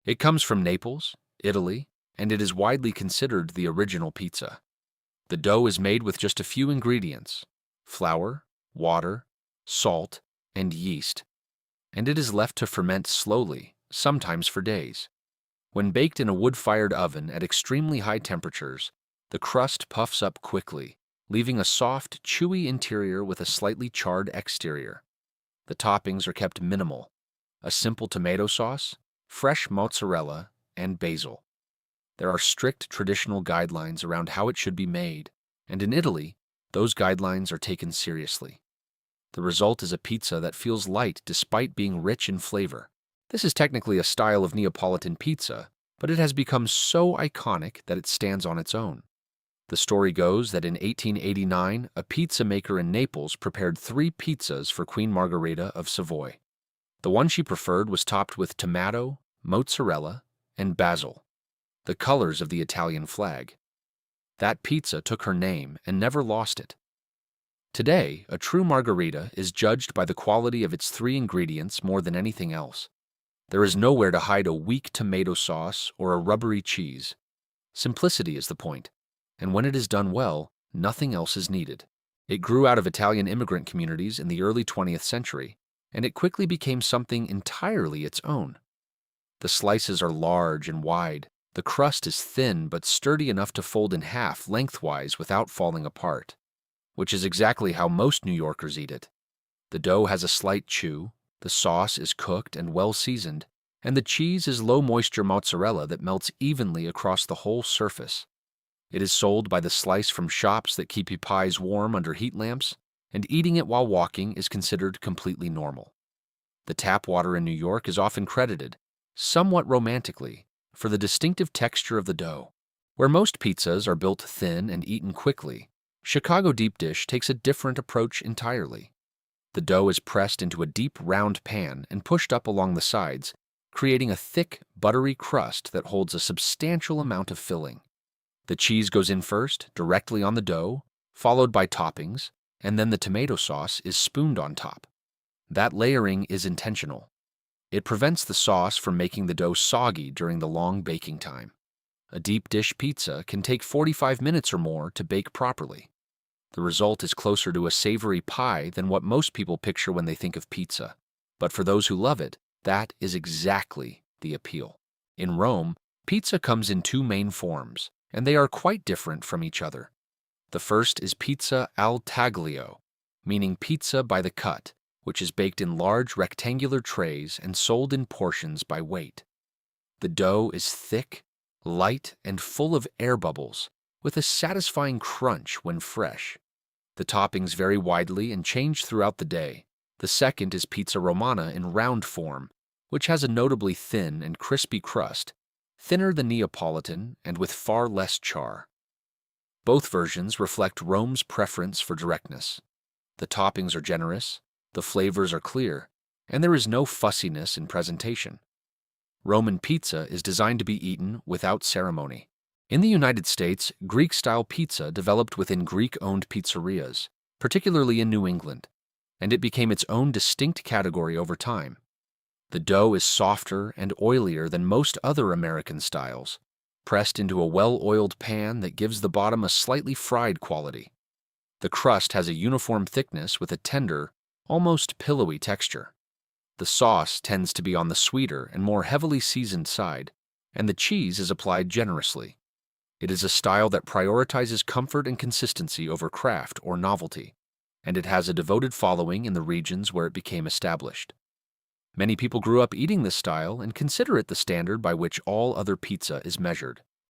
It comes from Naples, Italy, and it is widely considered the original pizza. The dough is made with just a few ingredients: flour, water, salt, and yeast, and it is left to ferment slowly, sometimes for days. When baked in a wood-fired oven at extremely high temperatures, the crust puffs up quickly, leaving a soft, chewy interior with a slightly charred exterior. The toppings are kept minimal: a simple tomato sauce, fresh mozzarella, and basil. There are strict traditional guidelines around how it should be made, and in Italy, those guidelines are taken seriously. The result is a pizza that feels light despite being rich in flavor. This is technically a style of Neapolitan pizza, but it has become so iconic that it stands on its own. The story goes that in 1889, a pizza maker in Naples prepared 3 pizzas for Queen Margherita of Savoy. The one she preferred was topped with tomato, mozzarella, and basil, the colors of the Italian flag. That pizza took her name and never lost it. Today, a true margherita is judged by the quality of its 3 ingredients more than anything else. There is nowhere to hide a weak tomato sauce or a rubbery cheese. Simplicity is the point, and when it is done well, nothing else is needed. It grew out of Italian immigrant communities in the early 20th century, and it quickly became something entirely its own. The slices are large and wide. The crust is thin but sturdy enough to fold in half lengthwise without falling apart, which is exactly how most New Yorkers eat it. The dough has a slight chew, the sauce is cooked and well seasoned, and the cheese is low-moisture mozzarella that melts evenly across the whole surface. It is sold by the slice from shops that keep your pies warm under heat lamps, and eating it while walking is considered completely normal. The tap water in New York is often credited, somewhat romantically, for the distinctive texture of the dough. Where most pizzas are built thin and eaten quickly, Chicago deep dish takes a different approach entirely. The dough is pressed into a deep round pan and pushed up along the sides, creating a thick, buttery crust that holds a substantial amount of filling. The cheese goes in first, directly on the dough, followed by toppings, and then the tomato sauce is spooned on top. That layering is intentional. It prevents the sauce from making the dough soggy during the long baking time. A deep dish pizza can take 45 minutes or more to bake properly. The result is closer to a savory pie than what most people picture when they think of pizza. But for those who love it, that is exactly the appeal. In Rome, pizza comes in 2 main forms, and they are quite different from each other. The first is pizza al taglio, meaning pizza by the cut, which is baked in large rectangular trays and sold in portions by weight. The dough is thick, light, and full of air bubbles, with a satisfying crunch when fresh. The toppings vary widely and change throughout the day. The second is pizza Romana in round form, which has a notably thin and crispy crust, thinner than Neapolitan and with far less char. Both versions reflect Rome's preference for directness. The toppings are generous, the flavors are clear, and there is no fussiness in presentation. Roman pizza is designed to be eaten without ceremony. In the United States, Greek-style pizza developed within Greek-owned pizzerias, particularly in New England, and it became its own distinct category over time. The dough is softer and oilier than most other American styles, pressed into a well-oiled pan that gives the bottom a slightly fried quality. The crust has a uniform thickness with a tender, almost pillowy texture. The sauce tends to be on the sweeter and more heavily seasoned side, and the cheese is applied generously. It is a style that prioritizes comfort and consistency over craft or novelty, and it has a devoted following in the regions where it became established. Many people grew up eating this style and consider it the standard by which all other pizza is measured.